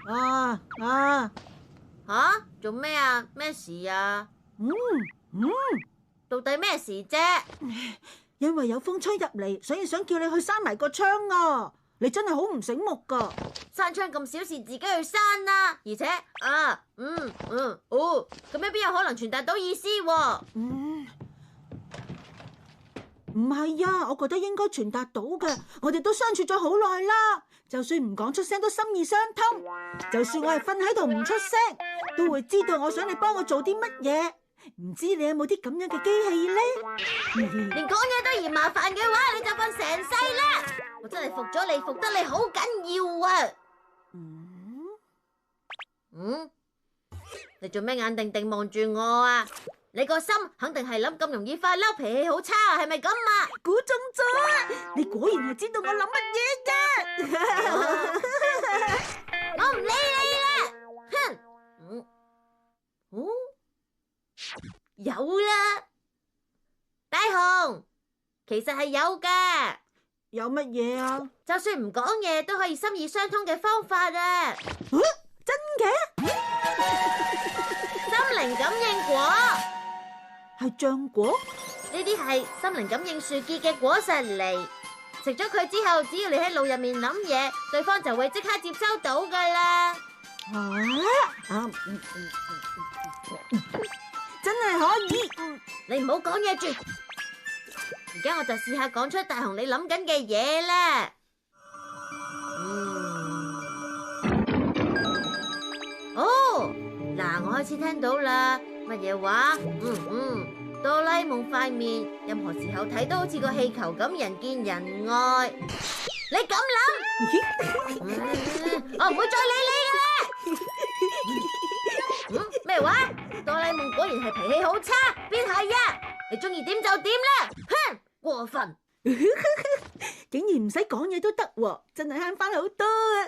吓？做咩啊？咩事啊？到底咩事啫？因為有風吹入嚟，所以想叫你去閂埋個窗啊！你真係好唔醒目噶。閂窗咁小事，自己去閂啦。而且咁樣邊有可能傳達到意思喎？唔係啊，我覺得應該傳達到嘅。我哋都相處咗好耐啦，就算唔講出聲都心意相通。就算我係瞓喺度唔出聲，都會知道我想你幫我做啲乜嘢。唔知你有冇啲咁樣嘅機器呢？連講嘢都嫌麻煩嘅話，你就瞓成世啦！我真係服咗你，服得你好緊要啊！你做咩眼定定望住我啊？你個心肯定係諗咁容易發嬲，脾氣好差啊？係咪咁啊？估中咗！你果然係知道我諗乜嘢㗎！我唔理你啦！哼！有啦，大雄，其實係有噶。有乜嘢啊？就算唔講嘢都可以心意相通嘅方法啊！真嘅？心靈感應果係橡果？呢啲係心靈感應樹結嘅果實嚟，食咗佢之後，只要你喺腦入面諗嘢，對方就會即刻接收到噶啦。真係可以。你唔好講嘢住，而家我就試下講出大雄你諗緊嘅嘢啦。嗱，我開始聽到啦。乜嘢話？哆啦 A 夢塊面，任何時候睇都好似個氣球咁，人見人愛。你咁諗？我唔會再理你啦。咩話？哆啦 A 夢果然係脾氣好差，邊係啊？你中意點就點啦！哼，過分！竟然唔使講嘢都得喎，真係慳翻好多啊！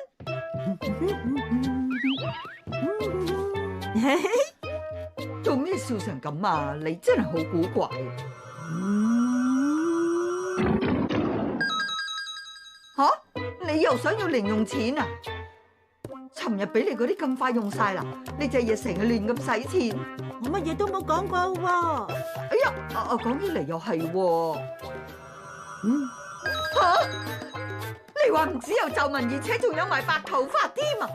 做咩笑成咁啊？你真係好古怪。你又想要零用錢啊？尋日俾你嗰啲咁快用晒啦，你隻嘢成日亂咁使錢。我乜嘢都冇講過喎。哎呀，講起嚟又係喎。你話唔只有皺紋，而且仲有埋白頭髮添啊！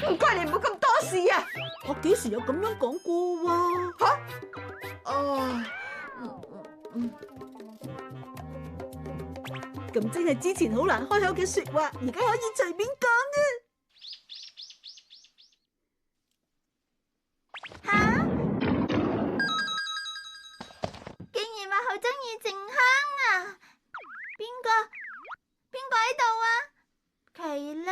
唔該你唔好咁多事啊！我幾時有咁樣講過啊？咁即係之前好難開口嘅說話，而家可以隨便講啊！竟然話好中意靜香啊！邊個喺度啊？奇啦！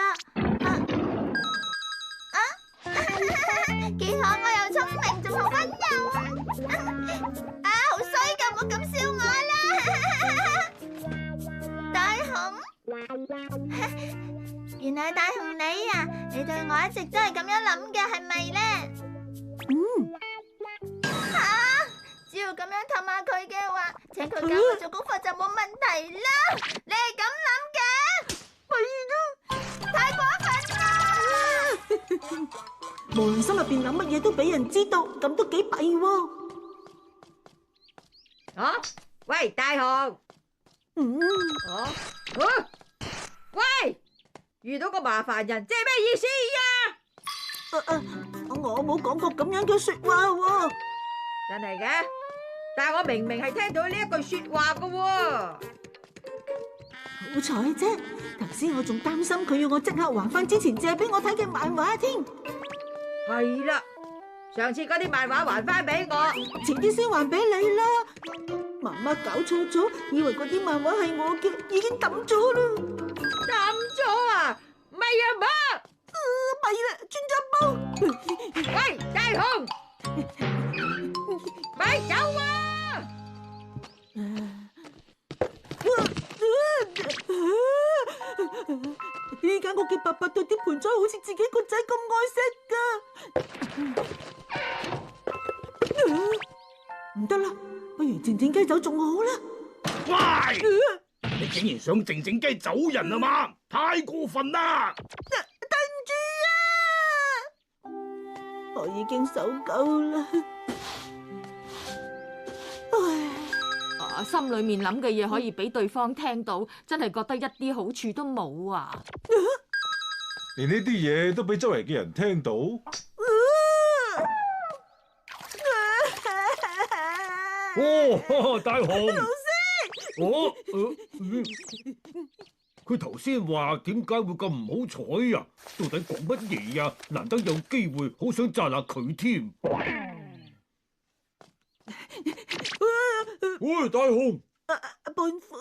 幾可愛又聰明，仲好溫柔啊！好衰噶，唔好咁笑我啦！大雄，原來大雄你啊，你對我一直都係咁樣諗嘅，係咪咧？只要咁樣氹下佢嘅話，請佢教我做功課就冇問題啦。你係咁諗嘅？太過分啦！無論心入邊諗乜嘢都俾人知道，咁都幾弊喎。喂，大雄。喂，遇到個麻煩人，即係咩意思呀？我冇講過咁樣嘅說話喎。真係嘅？但係我明明係聽到呢一句說話㗎喎。好彩啫，頭先我仲擔心佢要我即刻還翻之前借俾我睇嘅漫畫添。係啦，上次嗰啲漫畫還翻俾我，遲啲先還俾你啦。媽媽搞錯咗，以為嗰啲漫畫係我嘅，已經抌咗啦。抌咗啊？唔係啊嘛？弊啦，轉咗煲。喂，大雄！咪走啊！呢間屋嘅伯伯對啲盆栽好似自己個仔咁愛惜噶。唔得啦，不如靜靜雞走仲好啦。喂！你竟然想靜靜雞走人啊嘛？太過分啦！對唔住啊！我已經受夠啦。唉，心裏面諗嘅嘢可以俾對方聽到，真係覺得一啲好處都冇啊！連呢啲嘢都俾周圍嘅人聽到。哦，大雄。老師，佢頭先話點解會咁唔好彩啊？到底講乜嘢啊？難得有機會，好想讚下佢添。喂，大雄。胖虎。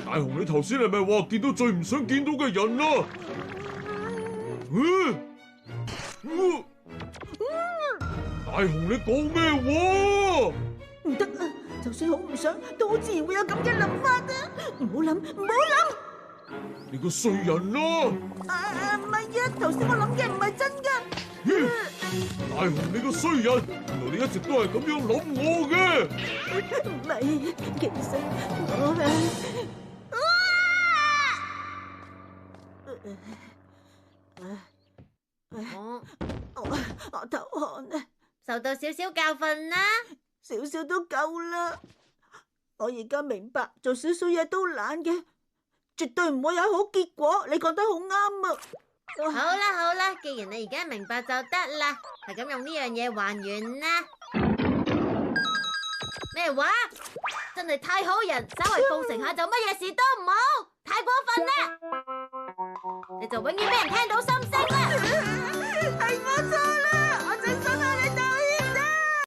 大雄，你頭先係咪話見到最唔想見到嘅人啊？大雄，你講咩話？唔得啊！就算好唔想，都好自然會有咁嘅諗法啊！唔好諗，唔好諗！你個衰人啦！唔係啊，頭先我諗嘅唔係真噶。大雄，你個衰人，原來你一直都係咁樣諗我嘅。唔係，其實我頭汗啊，受到少少教訓啦。少少都夠啦。我而家明白，做少少嘢都懶嘅，絕對唔會有好結果。你講得好啱啊！好啦好啦，既然你而家明白就得啦，係咁用呢樣嘢還原啦。咩話？真係太好人，稍為奉承下就乜嘢事都唔好，太過分啦！你就永遠俾人聽到心聲啦！係我錯啦。